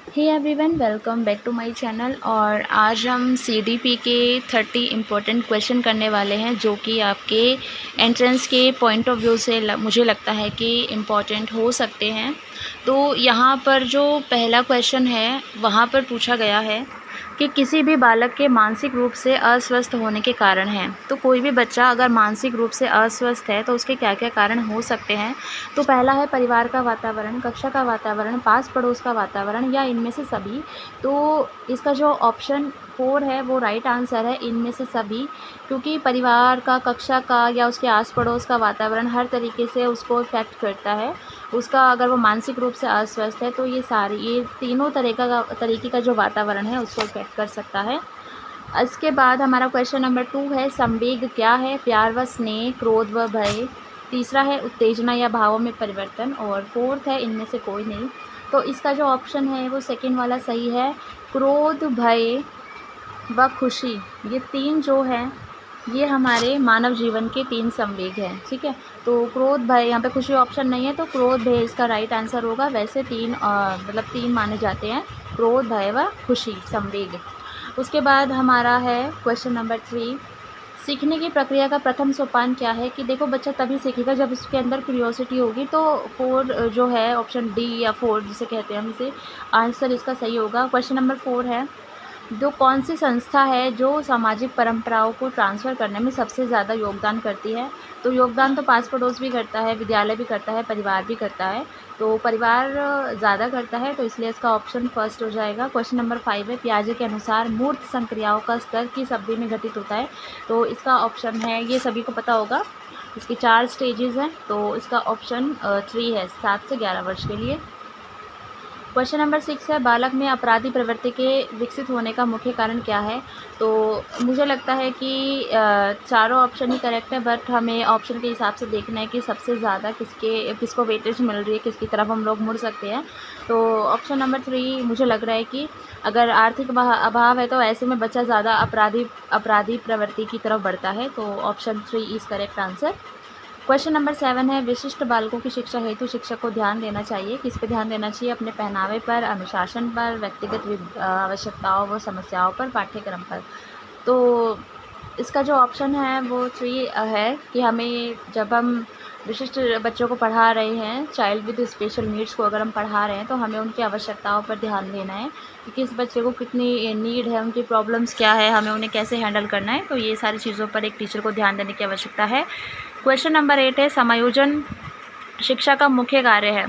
Hey everyone, welcome back to my channel. और आज हम सीडीपी के 30 इम्पोर्टेंट क्वेश्चन करने वाले हैं जो कि आपके एंट्रेंस के पॉइंट ऑफ व्यू से मुझे लगता है कि इम्पॉर्टेंट हो सकते हैं। तो यहाँ पर जो पहला क्वेश्चन है वहाँ पर पूछा गया है कि किसी भी बालक के मानसिक रूप से अस्वस्थ होने के कारण हैं। तो कोई भी बच्चा अगर मानसिक रूप से अस्वस्थ है तो उसके क्या क्या कारण हो सकते हैं। तो पहला है परिवार का वातावरण, कक्षा का वातावरण, पास पड़ोस का वातावरण या इनमें से सभी। तो इसका जो ऑप्शन 4 है वो राइट आंसर है, इनमें से सभी। क्योंकि परिवार का, कक्षा का या उसके आस पड़ोस का वातावरण हर तरीके से उसको इफ़ेक्ट करता है। उसका अगर वो मानसिक रूप से अस्वस्थ है तो ये तीनों तरीके का जो वातावरण है उसको इफ़ेक्ट कर सकता है। इसके बाद हमारा क्वेश्चन नंबर 2 है, संवेग क्या है? प्यार व स्नेह, क्रोध व भय। तीसरा है उत्तेजना या भावों में परिवर्तन। और फोर्थ है इनमें से कोई नहीं। तो इसका जो ऑप्शन है वो सेकंड वाला सही है। क्रोध, भय व खुशी, ये तीन जो हैं ये हमारे मानव जीवन के 3 संवेग हैं। ठीक है, तो क्रोध, भय, यहाँ पे खुशी ऑप्शन नहीं है तो क्रोध, भय इसका राइट आंसर होगा। वैसे मतलब 3 माने जाते हैं, क्रोध, भय व खुशी संवेग। उसके बाद हमारा है क्वेश्चन नंबर 3, सीखने की प्रक्रिया का प्रथम सोपान क्या है? कि देखो बच्चा तभी सीखेगा जब उसके अंदर क्यूरियोसिटी होगी। तो 4 जो है ऑप्शन डी या 4 जिसे कहते हैं हम, इसे आंसर इसका सही होगा। क्वेश्चन नंबर 4 है, जो कौन सी संस्था है जो सामाजिक परंपराओं को ट्रांसफ़र करने में सबसे ज़्यादा योगदान करती है? तो योगदान तो पास पड़ोस भी करता है, विद्यालय भी करता है, परिवार भी करता है। तो परिवार ज़्यादा करता है तो इसलिए इसका ऑप्शन फर्स्ट हो जाएगा। क्वेश्चन नंबर 5 है, पियाजे के अनुसार मूर्त संक्रियाओं का स्तर किस अवधि में घटित होता है? तो इसका ऑप्शन है, ये सभी को पता होगा, इसकी 4 स्टेजेज़ हैं। तो इसका ऑप्शन 3 है, 7 से 11 वर्ष के लिए। क्वेश्चन नंबर 6 है, बालक में अपराधी प्रवृत्ति के विकसित होने का मुख्य कारण क्या है? तो मुझे लगता है कि चारों ऑप्शन ही करेक्ट है, बट हमें ऑप्शन के हिसाब से देखना है कि सबसे ज़्यादा किसको वेटेज मिल रही है, किसकी तरफ हम लोग मुड़ सकते हैं। तो ऑप्शन नंबर 3 मुझे लग रहा है कि अगर आर्थिक अभाव है तो ऐसे में बच्चा ज़्यादा अपराधी प्रवृत्ति की तरफ बढ़ता है। तो option 3 is correct answer. Question number 7 है, विशिष्ट बालकों की शिक्षा हेतु शिक्षक को ध्यान देना चाहिए। किस पे ध्यान देना चाहिए? अपने पहनावे पर, अनुशासन पर, व्यक्तिगत आवश्यकताओं व समस्याओं पर, पाठ्यक्रम पर। तो इसका जो ऑप्शन है वो 3 है कि हमें जब हम विशिष्ट बच्चों को पढ़ा रहे हैं, चाइल्ड विद स्पेशल नीड्स को अगर हम पढ़ा रहे हैं तो हमें उनकी आवश्यकताओं पर ध्यान देना है कि किस बच्चे को कितनी नीड है, उनकी प्रॉब्लम्स क्या है, हमें उन्हें कैसे हैंडल करना है। तो ये सारी चीज़ों पर एक टीचर को ध्यान देने की आवश्यकता है। क्वेश्चन नंबर 8 है, समायोजन शिक्षा का मुख्य कार्य है।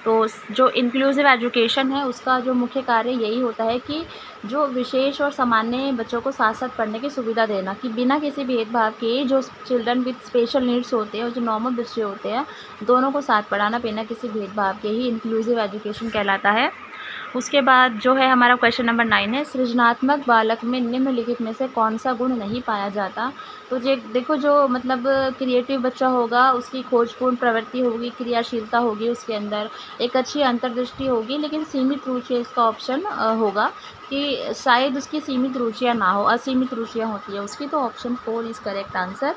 तो जो इंक्लूसिव एजुकेशन है उसका जो मुख्य कार्य यही होता है कि जो विशेष और सामान्य बच्चों को साथ साथ पढ़ने की सुविधा देना, कि बिना किसी भेदभाव के जो चिल्ड्रन विद स्पेशल नीड्स होते हैं और जो नॉर्मल बच्चे होते हैं दोनों को साथ पढ़ाना बिना किसी भेदभाव के ही इंक्लूसिव एजुकेशन कहलाता है। उसके बाद जो है हमारा क्वेश्चन नंबर 9 है, सृजनात्मक बालक में निम्नलिखित में से कौन सा गुण नहीं पाया जाता? तो जे देखो जो मतलब क्रिएटिव बच्चा होगा उसकी खोजपूर्ण प्रवृत्ति होगी, क्रियाशीलता होगी उसके अंदर, एक अच्छी अंतर्दृष्टि होगी, लेकिन सीमित रुचि इसका ऑप्शन होगा कि शायद उसकी सीमित रुचियाँ ना हो, असीमित रुचियाँ होती है उसकी। तो option 4 is correct answer.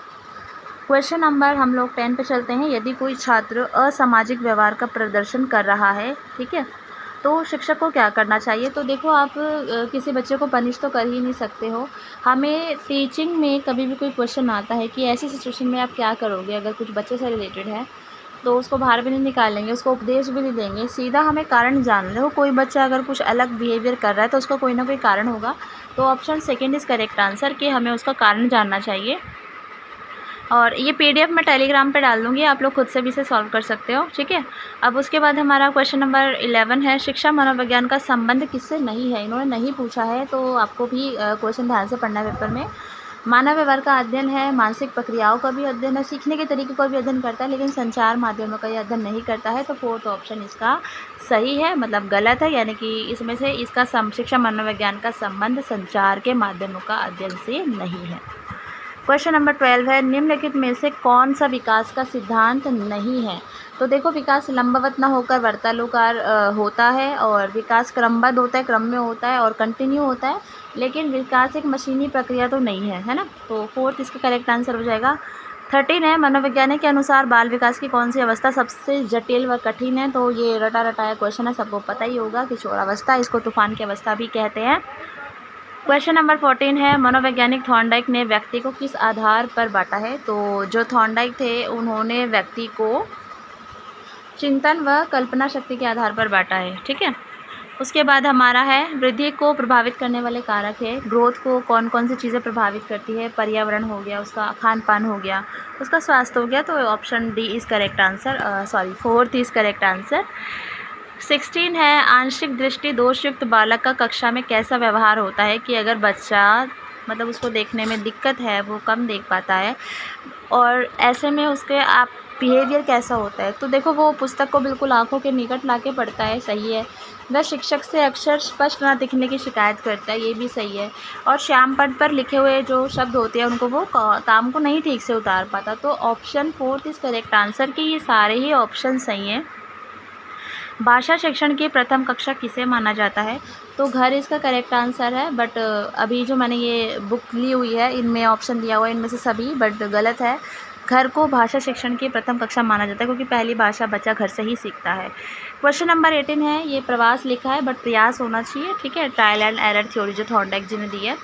Question number हम लोग 10 पे चलते हैं, यदि कोई छात्र असामाजिक व्यवहार का प्रदर्शन कर रहा है, ठीक है, तो शिक्षक को क्या करना चाहिए? तो देखो आप किसी बच्चे को पनिश तो कर ही नहीं सकते हो। हमें टीचिंग में कभी भी कोई क्वेश्चन आता है कि ऐसी सिचुएशन में आप क्या करोगे अगर कुछ बच्चे से रिलेटेड है, तो उसको बाहर भी नहीं निकालेंगे, उसको उपदेश भी नहीं देंगे, सीधा हमें कारण जान लो। कोई बच्चा अगर कुछ अलग बिहेवियर कर रहा है तो उसका कोई ना कोई कारण होगा। तो option second is correct answer कि हमें उसका कारण जानना चाहिए। और ये पीडीएफ मैं टेलीग्राम पे डाल दूँगी, आप लोग खुद से भी इसे सॉल्व कर सकते हो, ठीक है। अब उसके बाद हमारा क्वेश्चन नंबर 11 है, शिक्षा मनोविज्ञान का संबंध किससे नहीं है? इन्होंने नहीं पूछा है तो आपको भी क्वेश्चन ध्यान से पढ़ना है पेपर में। मानव व्यवहार का अध्ययन है, मानसिक प्रक्रियाओं का भी अध्ययन है, सीखने के तरीके का भी अध्ययन करता है, लेकिन संचार माध्यमों का ये अध्ययन नहीं करता है। तो फोर्थ ऑप्शन इसका सही है, मतलब गलत है, यानी कि इसमें से इसका शिक्षा मनोविज्ञान का संबंध संचार के माध्यमों का अध्ययन से नहीं है। क्वेश्चन नंबर 12 है, निम्नलिखित में से कौन सा विकास का सिद्धांत नहीं है? तो देखो विकास लंबवत ना होकर वर्तानुकार होता है, और विकास क्रमबद्ध होता है, क्रम में होता है और कंटिन्यू होता है, लेकिन विकास एक मशीनी प्रक्रिया तो नहीं है, है ना। तो फोर्थ इसका करेक्ट आंसर हो जाएगा। 13 है, मनोवैज्ञानिक के अनुसार बाल विकास की कौन सी अवस्था सबसे जटिल व कठिन है। तो ये रटा रटाया क्वेश्चन है, सबको पता ही होगा, किशोरावस्था, इसको तूफान की अवस्था भी कहते हैं। क्वेश्चन नंबर 14 है, मनोवैज्ञानिक थॉर्नडाइक ने व्यक्ति को किस आधार पर बांटा है। तो जो थॉर्नडाइक थे उन्होंने व्यक्ति को चिंतन व कल्पना शक्ति के आधार पर बांटा है, ठीक है। उसके बाद हमारा है, वृद्धि को प्रभावित करने वाले कारक है। ग्रोथ को कौन कौन सी चीज़ें प्रभावित करती है। पर्यावरण हो गया, उसका खान पान हो गया, उसका स्वास्थ्य हो गया। तो option D is correct answer, 4th is correct answer. 16 है, आंशिक दृष्टि दोषयुक्त बालक का कक्षा में कैसा व्यवहार होता है। कि अगर बच्चा मतलब उसको देखने में दिक्कत है, वो कम देख पाता है, और ऐसे में उसके आप बिहेवियर कैसा होता है। तो देखो, वो पुस्तक को बिल्कुल आंखों के निकट लाके पढ़ता है, सही है। वह शिक्षक से अक्षर स्पष्ट न दिखने की शिकायत करता है, ये भी सही है। और श्याम पट पर लिखे हुए जो शब्द होते हैं उनको वो काम को नहीं ठीक से उतार पाता। तो option 4th is correct answer, कि ये सारे ही ऑप्शन सही हैं। भाषा शिक्षण की प्रथम कक्षा किसे माना जाता है। तो घर इसका करेक्ट आंसर है, बट अभी जो मैंने ये बुक ली हुई है इनमें ऑप्शन दिया हुआ है इनमें से सभी, बट गलत है। घर को भाषा शिक्षण की प्रथम कक्षा माना जाता है, क्योंकि पहली भाषा बच्चा घर से ही सीखता है। क्वेश्चन नंबर 18 है, ये प्रवास लिखा है बट प्रयास होना चाहिए, ठीक है। ट्रायल एंड एरर थ्योरी जो थॉर्नडाइक जी ने दी है,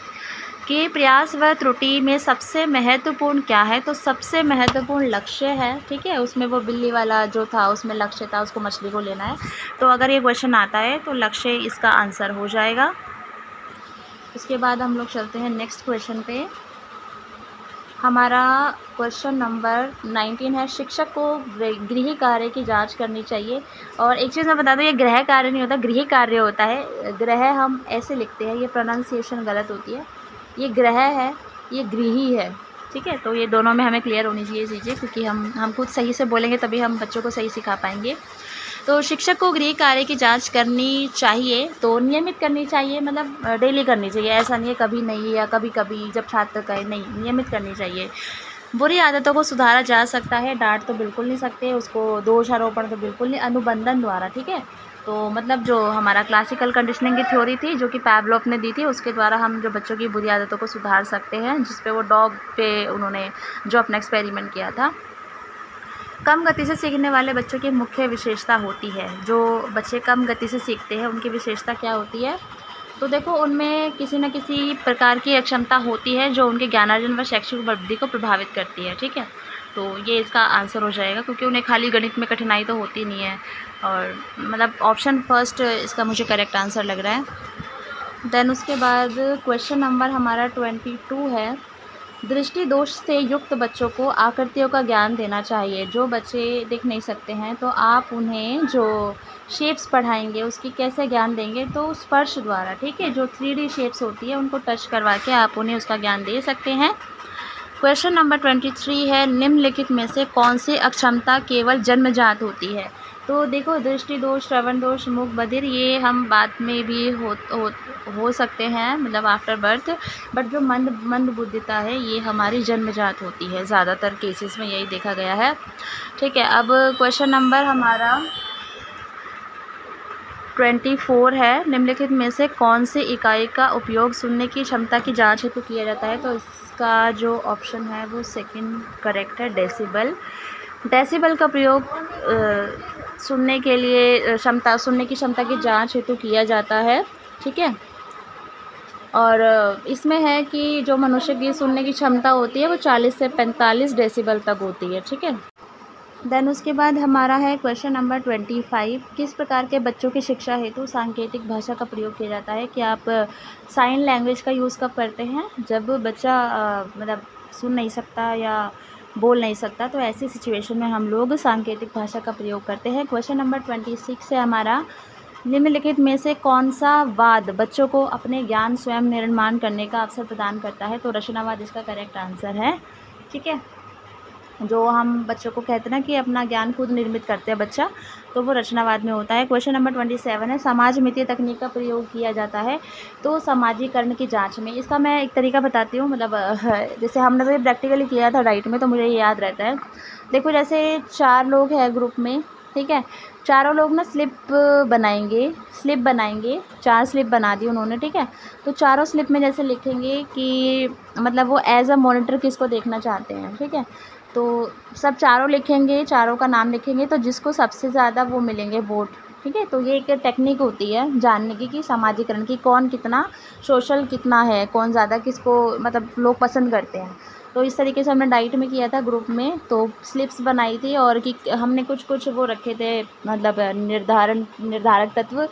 कि प्रयास व त्रुटि में सबसे महत्वपूर्ण क्या है। तो सबसे महत्वपूर्ण लक्ष्य है, ठीक है। उसमें वो बिल्ली वाला जो था उसमें लक्ष्य था, उसको मछली को लेना है। तो अगर ये क्वेश्चन आता है तो लक्ष्य इसका आंसर हो जाएगा। उसके बाद हम लोग चलते हैं नेक्स्ट क्वेश्चन पे। हमारा क्वेश्चन नंबर 19 है, शिक्षक को गृह कार्य की जांच करनी चाहिए। और एक चीज़ मैं बता दूं, ये गृह कार्य नहीं होता, गृह कार्य होता है। गृह हम ऐसे लिखते हैं, ये प्रोनाउंसिएशन गलत होती है। ये ग्रह है, ये गृही है, ठीक है। तो ये दोनों में हमें क्लियर होनी चाहिए चीज़ें, क्योंकि हम खुद सही से बोलेंगे तभी हम बच्चों को सही सिखा पाएंगे। तो शिक्षक को गृह कार्य की जांच करनी चाहिए, तो नियमित करनी चाहिए, मतलब डेली करनी चाहिए। ऐसा नहीं है कभी नहीं या कभी कभी जब छात्र कहे, नहीं, नियमित करनी चाहिए। बुरी आदतों को सुधारा जा सकता है, डांट तो बिल्कुल नहीं सकते उसको, दोषारोपण तो बिल्कुल नहीं, अनुबंधन द्वारा, ठीक है। तो मतलब जो हमारा क्लासिकल कंडीशनिंग की थ्योरी थी जो कि पैवलोव ने दी थी, उसके द्वारा हम जो बच्चों की बुरी आदतों को सुधार सकते हैं, जिस पे वो डॉग पे उन्होंने जो अपना एक्सपेरिमेंट किया था। कम गति से सीखने वाले बच्चों की मुख्य विशेषता होती है। जो बच्चे कम गति से सीखते हैं उनकी विशेषता क्या होती है। तो देखो, उनमें किसी न किसी प्रकार की अक्षमता होती है जो उनके ज्ञानार्जन व शैक्षिक वृद्धि को प्रभावित करती है, ठीक है। तो ये इसका आंसर हो जाएगा, क्योंकि उन्हें खाली गणित में कठिनाई तो होती नहीं है। और मतलब ऑप्शन फर्स्ट इसका मुझे करेक्ट आंसर लग रहा है। देन उसके बाद क्वेश्चन नंबर हमारा 22 है, दृष्टि दोष से युक्त बच्चों को आकृतियों का ज्ञान देना चाहिए। जो बच्चे देख नहीं सकते हैं तो आप उन्हें जो शेप्स पढ़ाएंगे उसकी कैसे ज्ञान देंगे। तो स्पर्श द्वारा, ठीक है। जो 3D शेप्स होती है उनको टच करवा के आप उन्हें उसका ज्ञान दे सकते हैं। क्वेश्चन नंबर 23 है, निम्नलिखित में से कौन सी अक्षमता केवल जन्मजात होती है। तो देखो, दृष्टि दोष, श्रवण दोष, मूक बधिर, ये हम बाद में भी हो सकते हैं, मतलब आफ्टर बर्थ। बट जो मंद बुद्धिता है ये हमारी जन्मजात होती है, ज़्यादातर केसेस में यही देखा गया है, ठीक है। अब क्वेश्चन नंबर हमारा 24 है, निम्नलिखित में से कौन सी इकाई का उपयोग सुनने की क्षमता की जांच हेतु किया जाता है। तो इसका जो ऑप्शन है वो सेकंड करेक्ट है, डेसिबल। डेसिबल का प्रयोग सुनने के लिए सुनने की क्षमता की जांच हेतु किया जाता है, ठीक है। और इसमें है कि जो मनुष्य की सुनने की क्षमता होती है वो 40 से 45 डेसिबल तक होती है, ठीक है। देन उसके बाद हमारा है क्वेश्चन नंबर 25, किस प्रकार के बच्चों की शिक्षा हेतु सांकेतिक भाषा का प्रयोग किया जाता है। कि आप साइन लैंग्वेज का यूज़ कब करते हैं, जब बच्चा मतलब सुन नहीं सकता या बोल नहीं सकता, तो ऐसी सिचुएशन में हम लोग सांकेतिक भाषा का प्रयोग करते हैं। क्वेश्चन नंबर 26 है हमारा, निम्नलिखित में से कौन सा वाद बच्चों को अपने ज्ञान स्वयं निर्माण करने का अवसर प्रदान करता है। तो रचनावाद इसका करेक्ट आंसर है, ठीक है। जो हम बच्चों को कहते हैं ना कि अपना ज्ञान खुद निर्मित करते हैं बच्चा, तो वो रचनावाद में होता है। क्वेश्चन नंबर 27 है, समाज मितीय तकनीक का प्रयोग किया जाता है तो सामाजिकरण की जांच में। इसका मैं एक तरीका बताती हूँ, मतलब जैसे हमने तो ये प्रैक्टिकली किया था डाइट में, तो मुझे ये याद रहता है। देखो, जैसे 4 लोग हैं ग्रुप में, ठीक है। चारों लोग ना स्लिप बनाएंगे, 4 स्लिप बना दी उन्होंने, ठीक है। तो चारों स्लिप में जैसे लिखेंगे कि मतलब वो एज अ मॉनिटर किसको देखना चाहते हैं, ठीक है। तो सब चारों लिखेंगे, चारों का नाम लिखेंगे, तो जिसको सबसे ज़्यादा वो मिलेंगे वोट, ठीक है। तो ये एक टेक्निक होती है जानने की कि समाजीकरण की कौन कितना सोशल कितना है, कौन ज़्यादा किसको मतलब लोग पसंद करते हैं। तो इस तरीके से हमने डाइट में किया था ग्रुप में, तो स्लिप्स बनाई थी और कि हमने कुछ वो रखे थे मतलब निर्धारक तत्व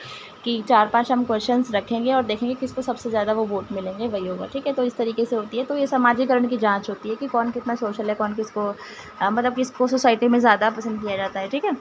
कि 4-5 हम क्वेश्चंस रखेंगे और देखेंगे किसको सबसे ज़्यादा वो वोट मिलेंगे, वही होगा, ठीक है। तो इस तरीके से होती है। तो ये समाजीकरण की जांच होती है कि कौन कितना सोशल है, कौन किसको मतलब किसको सोसाइटी में ज़्यादा पसंद किया जाता है, ठीक है।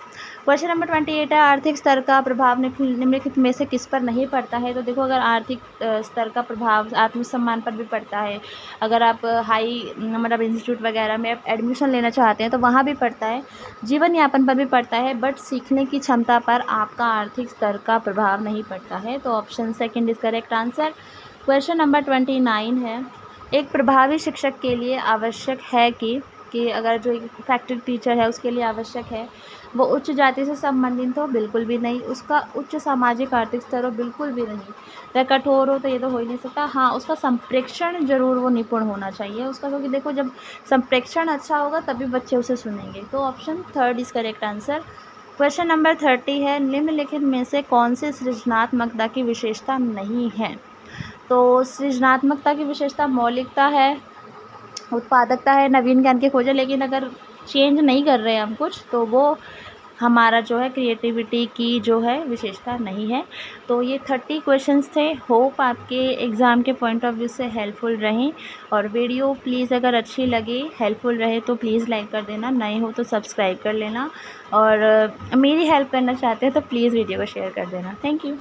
क्वेश्चन नंबर 28 है, आर्थिक स्तर का प्रभाव निम्नलिखित में से किस पर नहीं पड़ता है। तो देखो, अगर आर्थिक स्तर का प्रभाव आत्मसम्मान पर भी पड़ता है, अगर आप हाई मतलब इंस्टीट्यूट वगैरह में एडमिशन लेना चाहते हैं तो वहाँ भी पड़ता है, जीवन यापन पर भी पड़ता है, बट सीखने की क्षमता पर आपका आर्थिक स्तर का प्रभाव नहीं पड़ता है। तो option second is correct answer. Question number 29 है, एक प्रभावी शिक्षक के लिए आवश्यक है कि अगर जो एक इफेक्टिव टीचर है उसके लिए आवश्यक है वो उच्च जाति से संबंधित हो, बिल्कुल भी नहीं। उसका उच्च सामाजिक आर्थिक स्तर हो, बिल्कुल भी नहीं। वह कठोर हो तो ये तो हो ही नहीं सकता। हाँ, उसका संप्रेक्षण जरूर वो निपुण होना चाहिए उसका, क्योंकि देखो जब संप्रेक्षण अच्छा होगा तभी बच्चे उसे सुनेंगे। तो option third is correct answer. Question number 30 है, निम्नलिखित में से कौन सी सृजनात्मकता की विशेषता नहीं है। तो सृजनात्मकता की विशेषता मौलिकता है, उत्पादकता है, नवीन ज्ञान की खोज है। लेकिन अगर चेंज नहीं कर रहे हैं हम कुछ, तो वो हमारा जो है क्रिएटिविटी की जो है विशेषता नहीं है। तो ये 30 क्वेश्चंस थे। होप आपके एग्ज़ाम के पॉइंट ऑफ व्यू से हेल्पफुल रहें। और वीडियो प्लीज़ अगर अच्छी लगे, हेल्पफुल रहे तो प्लीज़ लाइक कर देना, नए हो तो सब्सक्राइब कर लेना, और मेरी हेल्प करना चाहते हैं तो प्लीज़ वीडियो को शेयर कर देना। Thank you.